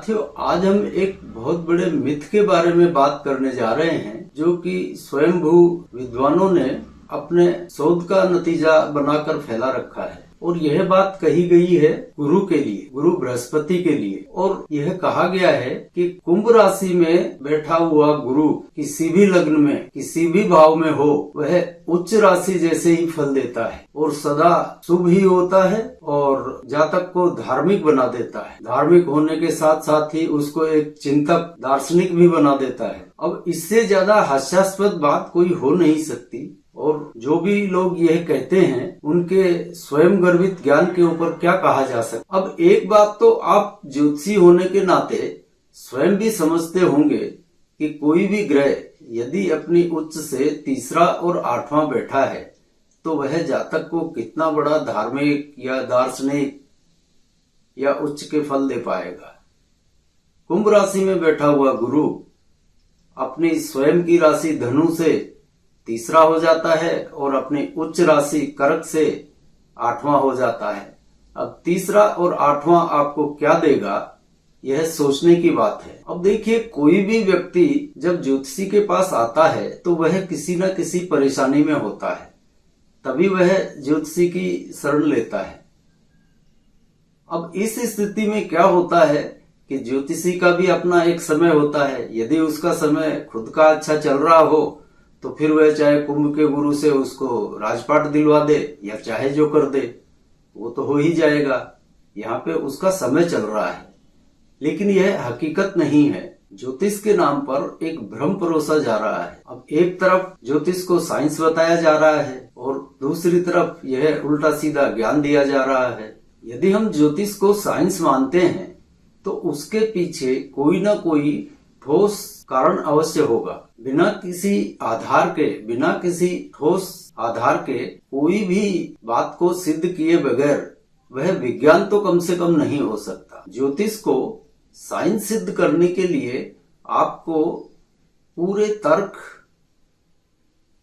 साथियों, आज हम एक बहुत बड़े मिथ के बारे में बात करने जा रहे हैं, जो कि स्वयंभू विद्वानों ने अपने शोध का नतीजा बनाकर फैला रखा है। और यह बात कही गई है गुरु के लिए, गुरु बृहस्पति के लिए। और यह कहा गया है कि कुंभ राशि में बैठा हुआ गुरु किसी भी लग्न में, किसी भी भाव में हो, वह उच्च राशि जैसे ही फल देता है और सदा शुभ ही होता है और जातक को धार्मिक बना देता है। धार्मिक होने के साथ साथ ही उसको एक चिंतक, दार्शनिक भी बना देता है। अब इससे ज्यादा हास्यास्पद बात कोई हो नहीं सकती। और जो भी लोग यह कहते हैं, उनके स्वयं गर्भित ज्ञान के ऊपर क्या कहा जा सकता। अब एक बात तो आप ज्योतिषी होने के नाते स्वयं भी समझते होंगे कि कोई भी ग्रह यदि अपनी उच्च से तीसरा और आठवां बैठा है तो वह जातक को कितना बड़ा धार्मिक या दार्शनिक या उच्च के फल दे पाएगा। कुंभ राशि में बैठा हुआ गुरु अपनी स्वयं की राशि धनु से तीसरा हो जाता है और अपनी उच्च राशि कर्क से आठवां हो जाता है। अब तीसरा और आठवां आपको क्या देगा, यह सोचने की बात है। अब देखिए, कोई भी व्यक्ति जब ज्योतिषी के पास आता है तो वह किसी न किसी परेशानी में होता है, तभी वह ज्योतिषी की शरण लेता है। अब इस स्थिति में क्या होता है कि ज्योतिषी का भी अपना एक समय होता है। यदि उसका समय खुद का अच्छा चल रहा हो तो फिर वह चाहे कुंभ के गुरु से उसको राजपाट दिलवा दे या चाहे जो कर दे, वो तो हो ही जाएगा। यहाँ पे उसका समय चल रहा है, लेकिन यह हकीकत नहीं है। ज्योतिष के नाम पर एक भ्रम परोसा जा रहा है। अब एक तरफ ज्योतिष को साइंस बताया जा रहा है और दूसरी तरफ यह उल्टा सीधा ज्ञान दिया जा रहा है। यदि हम ज्योतिष को साइंस मानते हैं तो उसके पीछे कोई ना कोई ठोस कारण अवश्य होगा। बिना किसी आधार के, बिना किसी ठोस आधार के कोई भी बात को सिद्ध किए बगैर वह विज्ञान तो कम से कम नहीं हो सकता। ज्योतिष को साइंस सिद्ध करने के लिए आपको पूरे तर्क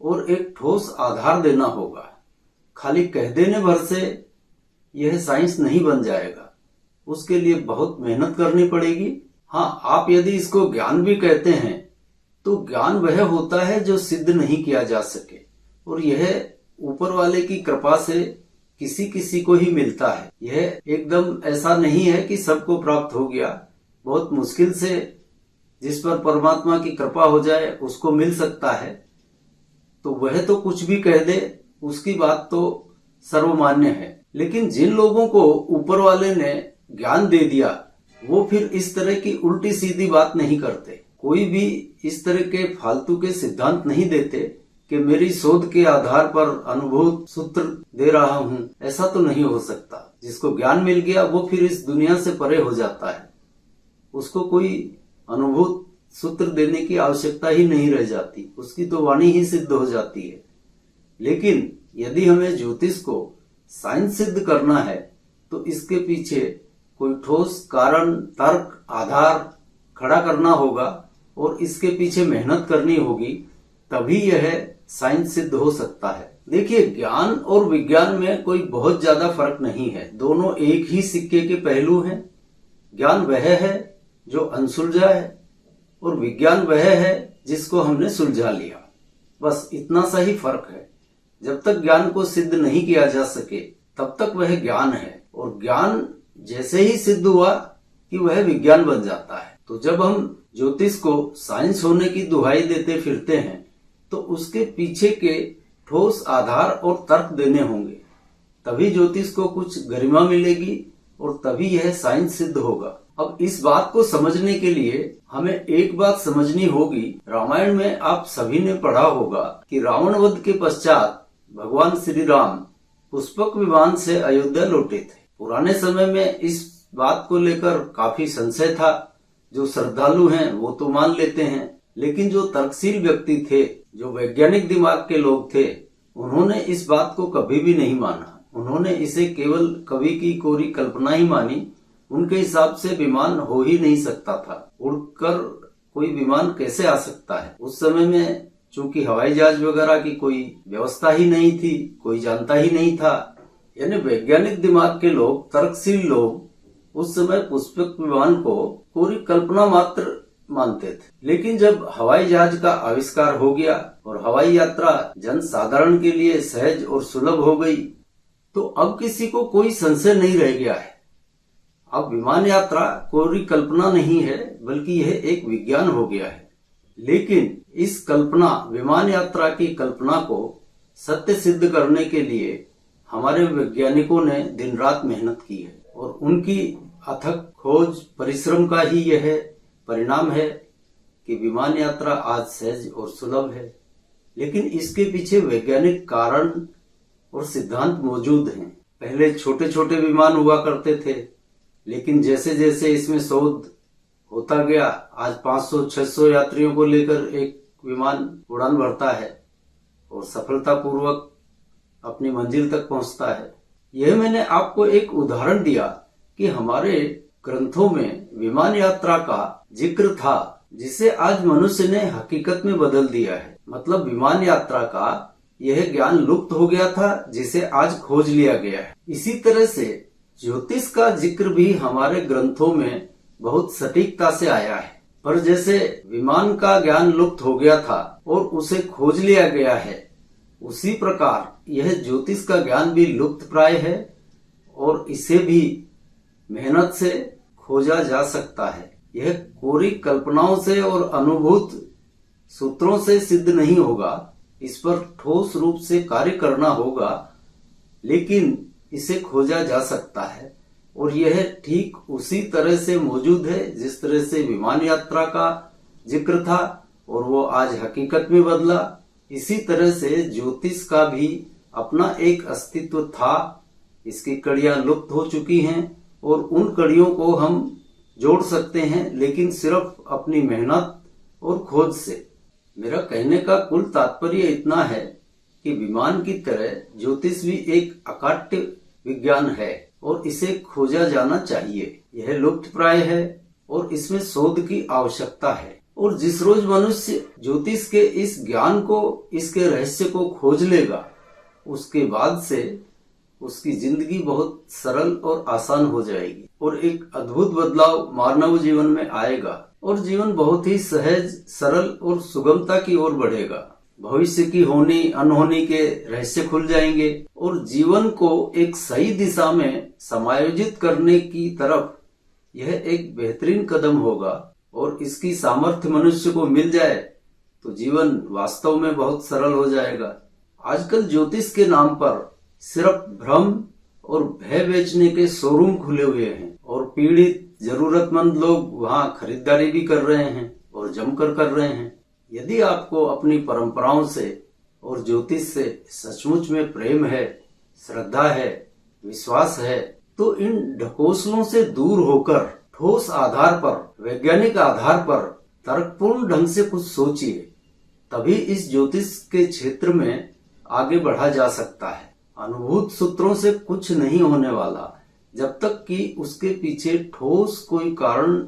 और एक ठोस आधार देना होगा। खाली कह देने भर से यह साइंस नहीं बन जाएगा, उसके लिए बहुत मेहनत करनी पड़ेगी। हाँ, आप यदि इसको ज्ञान भी कहते हैं तो ज्ञान वह होता है जो सिद्ध नहीं किया जा सके, और यह ऊपर वाले की कृपा से किसी किसी को ही मिलता है। यह एकदम ऐसा नहीं है कि सबको प्राप्त हो गया। बहुत मुश्किल से जिस पर परमात्मा की कृपा हो जाए उसको मिल सकता है। तो वह तो कुछ भी कह दे, उसकी बात तो सर्वमान्य है। लेकिन जिन लोगों को ऊपर वाले ने ज्ञान दे दिया, वो फिर इस तरह की उल्टी सीधी बात नहीं करते। कोई भी इस तरह के फालतू के सिद्धांत नहीं देते कि मेरी शोध के आधार पर अनुभूत सूत्र दे रहा हूँ। ऐसा तो नहीं हो सकता। जिसको ज्ञान मिल गया वो फिर इस दुनिया से परे हो जाता है, उसको कोई अनुभूत सूत्र देने की आवश्यकता ही नहीं रह जाती, उसकी तो वाणी ही सिद्ध हो जाती है। लेकिन यदि हमें ज्योतिष को साइंस सिद्ध करना है तो इसके पीछे कोई ठोस कारण, तर्क, आधार खड़ा करना होगा और इसके पीछे मेहनत करनी होगी, तभी यह साइंस सिद्ध हो सकता है। देखिए, ज्ञान और विज्ञान में कोई बहुत ज्यादा फर्क नहीं है। दोनों एक ही सिक्के के पहलू हैं। ज्ञान वह है जो अनसुलझा है और विज्ञान वह है जिसको हमने सुलझा लिया। बस इतना सा ही फर्क है। जब तक ज्ञान को सिद्ध नहीं किया जा सके तब तक वह ज्ञान है, और ज्ञान जैसे ही सिद्ध हुआ कि वह विज्ञान बन जाता है। तो जब हम ज्योतिष को साइंस होने की दुहाई देते फिरते हैं तो उसके पीछे के ठोस आधार और तर्क देने होंगे, तभी ज्योतिष को कुछ गरिमा मिलेगी और तभी यह साइंस सिद्ध होगा। अब इस बात को समझने के लिए हमें एक बात समझनी होगी। रामायण में आप सभी ने पढ़ा होगा कि रावण वध के पश्चात भगवान श्री राम पुष्पक विमान से अयोध्या लौटे थे। पुराने समय में इस बात को लेकर काफी संशय था। जो श्रद्धालु हैं वो तो मान लेते हैं, लेकिन जो तर्कशील व्यक्ति थे, जो वैज्ञानिक दिमाग के लोग थे, उन्होंने इस बात को कभी भी नहीं माना। उन्होंने इसे केवल कवि की कोरी कल्पना ही मानी। उनके हिसाब से विमान हो ही नहीं सकता था। उड़कर कोई विमान कैसे आ सकता है? उस समय में चूंकि हवाई जहाज वगैरह की कोई व्यवस्था ही नहीं थी, कोई जानता ही नहीं था। यानी वैज्ञानिक दिमाग के लोग, तर्कशील लोग उस समय पुष्पक विमान को पूरी कल्पना मात्र मानते थे, लेकिन जब हवाई जहाज का आविष्कार हो गया और हवाई यात्रा जन साधारण के लिए सहज और सुलभ हो गई, तो अब किसी को कोई संशय नहीं रह गया है। अब विमान यात्रा कोई कल्पना नहीं है, बल्कि यह एक विज्ञान हो गया है। लेकिन इस कल्पना, विमान यात्रा की कल्पना को सत्य सिद्ध करने के लिए हमारे वैज्ञानिकों ने दिन रात मेहनत की है, और उनकी अथक खोज परिश्रम का ही यह परिणाम है कि विमान यात्रा आज सहज और सुलभ है। लेकिन इसके पीछे वैज्ञानिक कारण और सिद्धांत मौजूद हैं। पहले छोटे छोटे विमान हुआ करते थे, लेकिन जैसे जैसे इसमें शोध होता गया, आज 500-600 यात्रियों को लेकर एक विमान उड़ान भरता है और सफलतापूर्वक अपनी मंजिल तक पहुंचता है। यह मैंने आपको एक उदाहरण दिया कि हमारे ग्रंथों में विमान यात्रा का जिक्र था, जिसे आज मनुष्य ने हकीकत में बदल दिया है। मतलब विमान यात्रा का यह ज्ञान लुप्त हो गया था, जिसे आज खोज लिया गया है। इसी तरह से ज्योतिष का जिक्र भी हमारे ग्रंथों में बहुत सटीकता से आया है। पर जैसे विमान का ज्ञान लुप्त हो गया था और उसे खोज लिया गया है, उसी प्रकार यह ज्योतिष का ज्ञान भी लुप्त प्राय है और इसे भी मेहनत से खोजा जा सकता है। यह कोरी कल्पनाओं से और अनुभूत सूत्रों से सिद्ध नहीं होगा। इस पर ठोस रूप से कार्य करना होगा, लेकिन इसे खोजा जा सकता है। और यह ठीक उसी तरह से मौजूद है जिस तरह से विमान यात्रा का जिक्र था और वो आज हकीकत में बदला। इसी तरह से ज्योतिष का भी अपना एक अस्तित्व था। इसकी कड़ियां लुप्त हो चुकी हैं और उन कड़ियों को हम जोड़ सकते हैं, लेकिन सिर्फ अपनी मेहनत और खोज से। मेरा कहने का कुल तात्पर्य इतना है कि विमान की तरह ज्योतिष भी एक अकाट्य विज्ञान है और इसे खोजा जाना चाहिए। यह लुप्त प्राय है और इसमें शोध की आवश्यकता है। और जिस रोज मनुष्य ज्योतिष के इस ज्ञान को, इसके रहस्य को खोज लेगा, उसके बाद से उसकी जिंदगी बहुत सरल और आसान हो जाएगी और एक अद्भुत बदलाव मानव जीवन में आएगा और जीवन बहुत ही सहज, सरल और सुगमता की ओर बढ़ेगा। भविष्य की होनी अनहोनी के रहस्य खुल जाएंगे और जीवन को एक सही दिशा में समायोजित करने की तरफ यह एक बेहतरीन कदम होगा। और इसकी सामर्थ्य मनुष्य को मिल जाए तो जीवन वास्तव में बहुत सरल हो जाएगा। आजकल ज्योतिष के नाम पर सिर्फ भ्रम और भय बेचने के शोरूम खुले हुए हैं और पीड़ित जरूरतमंद लोग वहां खरीदारी भी कर रहे हैं और जमकर कर रहे हैं। यदि आपको अपनी परंपराओं से और ज्योतिष से सचमुच में प्रेम है, श्रद्धा है, विश्वास है, तो इन ढकोसलों से दूर होकर ठोस आधार पर, वैज्ञानिक आधार पर तर्कपूर्ण ढंग से कुछ सोचिए। तभी इस ज्योतिष के क्षेत्र में आगे बढ़ा जा सकता है। अनुभूत सूत्रों से कुछ नहीं होने वाला जब तक कि उसके पीछे ठोस कोई कारण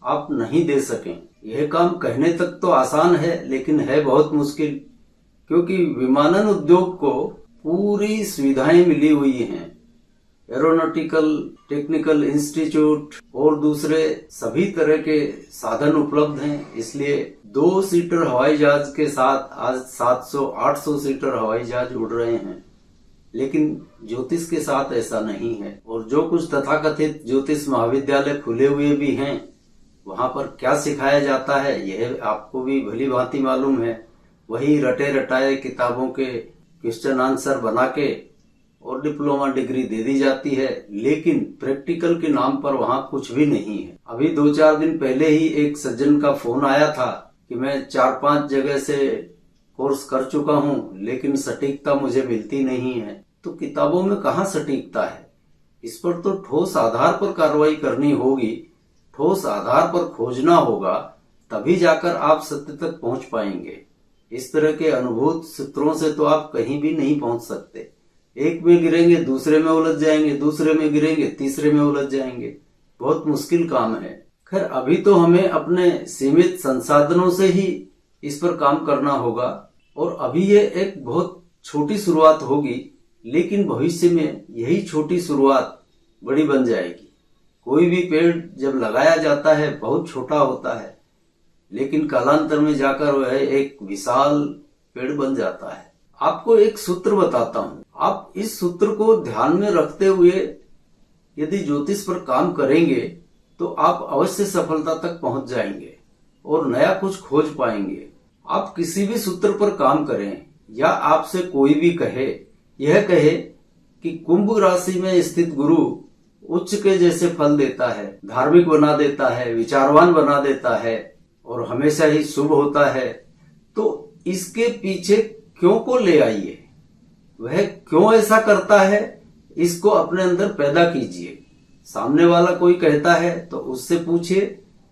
आप नहीं दे सकें। यह काम कहने तक तो आसान है, लेकिन है बहुत मुश्किल, क्योंकि विमानन उद्योग को पूरी सुविधाएं मिली हुई हैं। एरोनॉटिकल टेक्निकल इंस्टीट्यूट और दूसरे सभी तरह के साधन उपलब्ध हैं। इसलिए 2 सीटर हवाई जहाज के साथ आज 700-800 सीटर हवाई जहाज उड़ रहे हैं। लेकिन ज्योतिष के साथ ऐसा नहीं है। और जो कुछ तथाकथित ज्योतिष महाविद्यालय खुले हुए भी हैं, वहां पर क्या सिखाया जाता है यह आपको भी भली भांति मालूम है। वही रटे रटाए किताबों के क्वेश्चन आंसर बना के और डिप्लोमा डिग्री दे दी जाती है, लेकिन प्रैक्टिकल के नाम पर वहां कुछ भी नहीं है। अभी 2-4 दिन पहले ही एक सज्जन का फोन आया था कि मैं 4-5 जगह से कोर्स कर चुका हूं, लेकिन सटीकता मुझे मिलती नहीं है। तो किताबों में कहाँ सटीकता है? इस पर तो ठोस आधार पर कार्रवाई करनी होगी, ठोस आधार पर खोजना होगा, तभी जाकर आप सत्य तक पहुंच पाएंगे। इस तरह के अनुभूत सूत्रों से तो आप कहीं भी नहीं पहुंच सकते। एक में गिरेंगे, दूसरे में उलझ जाएंगे, दूसरे में गिरेंगे, तीसरे में उलझ जाएंगे। बहुत मुश्किल काम है। खैर, अभी तो हमें अपने सीमित संसाधनों से ही इस पर काम करना होगा और अभी ये एक बहुत छोटी शुरुआत होगी, लेकिन भविष्य में यही छोटी शुरुआत बड़ी बन जाएगी। कोई भी पेड़ जब लगाया जाता है बहुत छोटा होता है, लेकिन कालांतर में जाकर वह एक विशाल पेड़ बन जाता है। आपको एक सूत्र बताता हूँ, आप इस सूत्र को ध्यान में रखते हुए यदि ज्योतिष पर काम करेंगे तो आप अवश्य सफलता तक पहुंच जाएंगे और नया कुछ खोज पाएंगे। आप किसी भी सूत्र पर काम करें या आपसे कोई भी कहे, यह कहे कि कुंभ राशि में स्थित गुरु उच्च के जैसे फल देता है, धार्मिक बना देता है, विचारवान बना देता है और हमेशा ही शुभ होता है, तो इसके पीछे क्यों को ले आइए, वह क्यों ऐसा करता है, इसको अपने अंदर पैदा कीजिए। सामने वाला कोई कहता है तो उससे पूछिए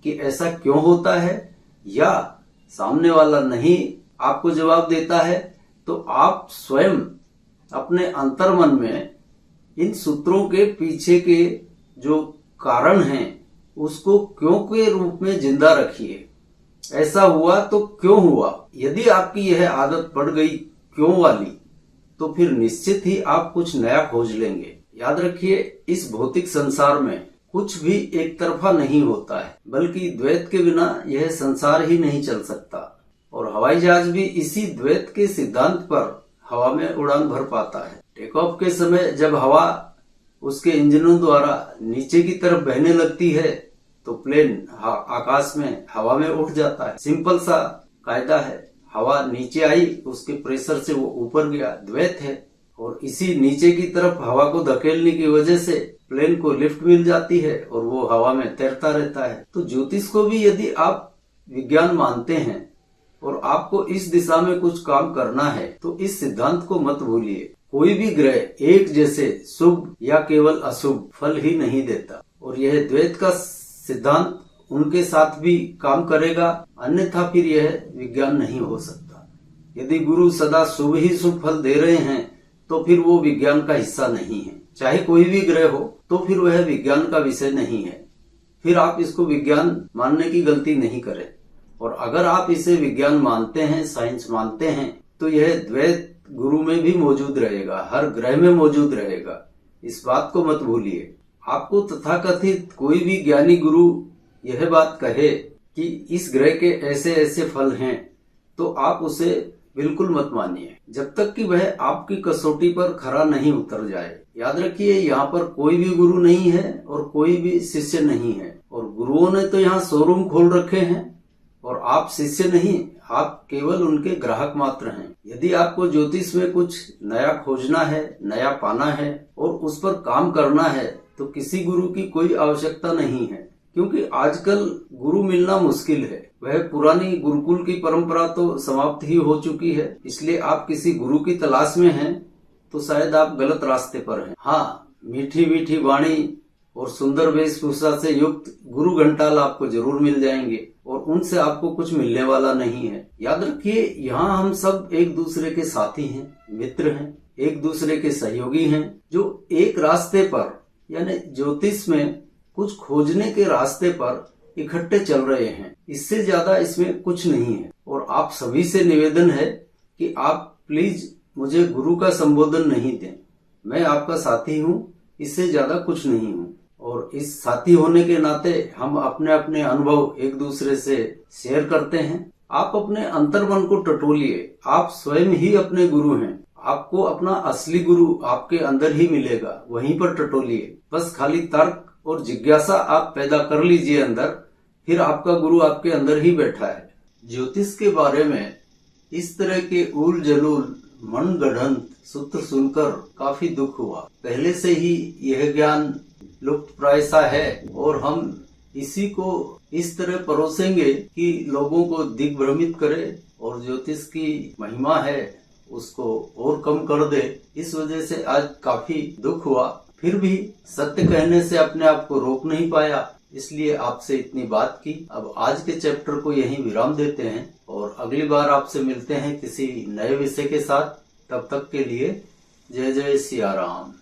कि ऐसा क्यों होता है, या सामने वाला नहीं आपको जवाब देता है तो आप स्वयं अपने अंतर्मन में इन सूत्रों के पीछे के जो कारण हैं उसको क्यों के रूप में जिंदा रखिए। ऐसा हुआ तो क्यों हुआ। यदि आपकी यह आदत पड़ गई क्यों वाली, तो फिर निश्चित ही आप कुछ नया खोज लेंगे। याद रखिए, इस भौतिक संसार में कुछ भी एक तरफा नहीं होता है, बल्कि द्वैत के बिना यह संसार ही नहीं चल सकता। और हवाई जहाज भी इसी द्वैत के सिद्धांत पर हवा में उड़ान भर पाता है। टेक ऑफ के समय जब हवा उसके इंजनों द्वारा नीचे की तरफ बहने लगती है तो प्लेन आकाश में हवा में उठ जाता है। सिंपल सा कायदा है, हवा नीचे आई उसके प्रेशर से वो ऊपर गया, द्वैत है। और इसी नीचे की तरफ हवा को धकेलने की वजह से प्लेन को लिफ्ट मिल जाती है और वो हवा में तैरता रहता है। तो ज्योतिष को भी यदि आप विज्ञान मानते हैं और आपको इस दिशा में कुछ काम करना है तो इस सिद्धांत को मत भूलिए। कोई भी ग्रह एक जैसे शुभ या केवल अशुभ फल ही नहीं देता, और यह द्वैत का सिद्धांत उनके साथ भी काम करेगा, अन्यथा फिर यह विज्ञान नहीं हो सकता। यदि गुरु सदा शुभ ही शुभ फल दे रहे हैं तो फिर वो विज्ञान का हिस्सा नहीं है। चाहे कोई भी ग्रह हो तो फिर वह विज्ञान का विषय नहीं है। फिर आप इसको विज्ञान मानने की गलती नहीं करें। और अगर आप इसे विज्ञान मानते हैं, साइंस मानते हैं, तो यह द्वैत गुरु में भी मौजूद रहेगा, हर ग्रह में मौजूद रहेगा। इस बात को मत भूलिए। आपको तथाकथित कोई भी ज्ञानी गुरु यह बात कहे कि इस ग्रह के ऐसे ऐसे फल हैं, तो आप उसे बिल्कुल मत मानिए जब तक कि वह आपकी कसौटी पर खरा नहीं उतर जाए। याद रखिए, यहाँ पर कोई भी गुरु नहीं है और कोई भी शिष्य नहीं है। और गुरुओं ने तो यहाँ शोरूम खोल रखे हैं और आप शिष्य नहीं, आप केवल उनके ग्राहक मात्र हैं। यदि आपको ज्योतिष में कुछ नया खोजना है, नया पाना है और उस पर काम करना है तो किसी गुरु की कोई आवश्यकता नहीं है, क्योंकि आजकल गुरु मिलना मुश्किल है। वह पुरानी गुरुकुल की परंपरा तो समाप्त ही हो चुकी है। इसलिए आप किसी गुरु की तलाश में हैं तो शायद आप गलत रास्ते पर हैं। हाँ, मीठी मीठी वाणी और सुंदर वेशभूषा से युक्त गुरु घंटाल आपको जरूर मिल जाएंगे और उनसे आपको कुछ मिलने वाला नहीं है। याद रखिए, यहाँ हम सब एक दूसरे के साथी हैं, मित्र हैं, एक दूसरे के सहयोगी हैं, जो एक रास्ते पर यानी ज्योतिष में कुछ खोजने के रास्ते पर इकट्ठे चल रहे हैं। इससे ज्यादा इसमें कुछ नहीं है। और आप सभी से निवेदन है कि आप प्लीज मुझे गुरु का संबोधन नहीं दें। मैं आपका साथी हूँ, इससे ज्यादा कुछ नहीं हूँ। और इस साथी होने के नाते हम अपने अपने अनुभव एक दूसरे से शेयर करते हैं। आप अपने अंतर्मन को टटोलिए, आप स्वयं ही अपने गुरु हैं। आपको अपना असली गुरु आपके अंदर ही मिलेगा, वहीं पर टटोलिए। बस खाली तर्क और जिज्ञासा आप पैदा कर लीजिए अंदर, फिर आपका गुरु आपके अंदर ही बैठा है। ज्योतिष के बारे में इस तरह के उल जलूल मन गढ़ंत सूत्र सुनकर काफी दुख हुआ। पहले से ही यह ज्ञान लुप्त प्राय सा है और हम इसी को इस तरह परोसेंगे कि लोगों को दिग्भ्रमित करे और ज्योतिष की महिमा है उसको और कम कर दे। इस वजह से आज काफी दुख हुआ। फिर भी सत्य कहने से अपने आप को रोक नहीं पाया, इसलिए आपसे इतनी बात की। अब आज के चैप्टर को यहीं विराम देते हैं और अगली बार आपसे मिलते हैं किसी नए विषय के साथ। तब तक के लिए जय जय सिया राम।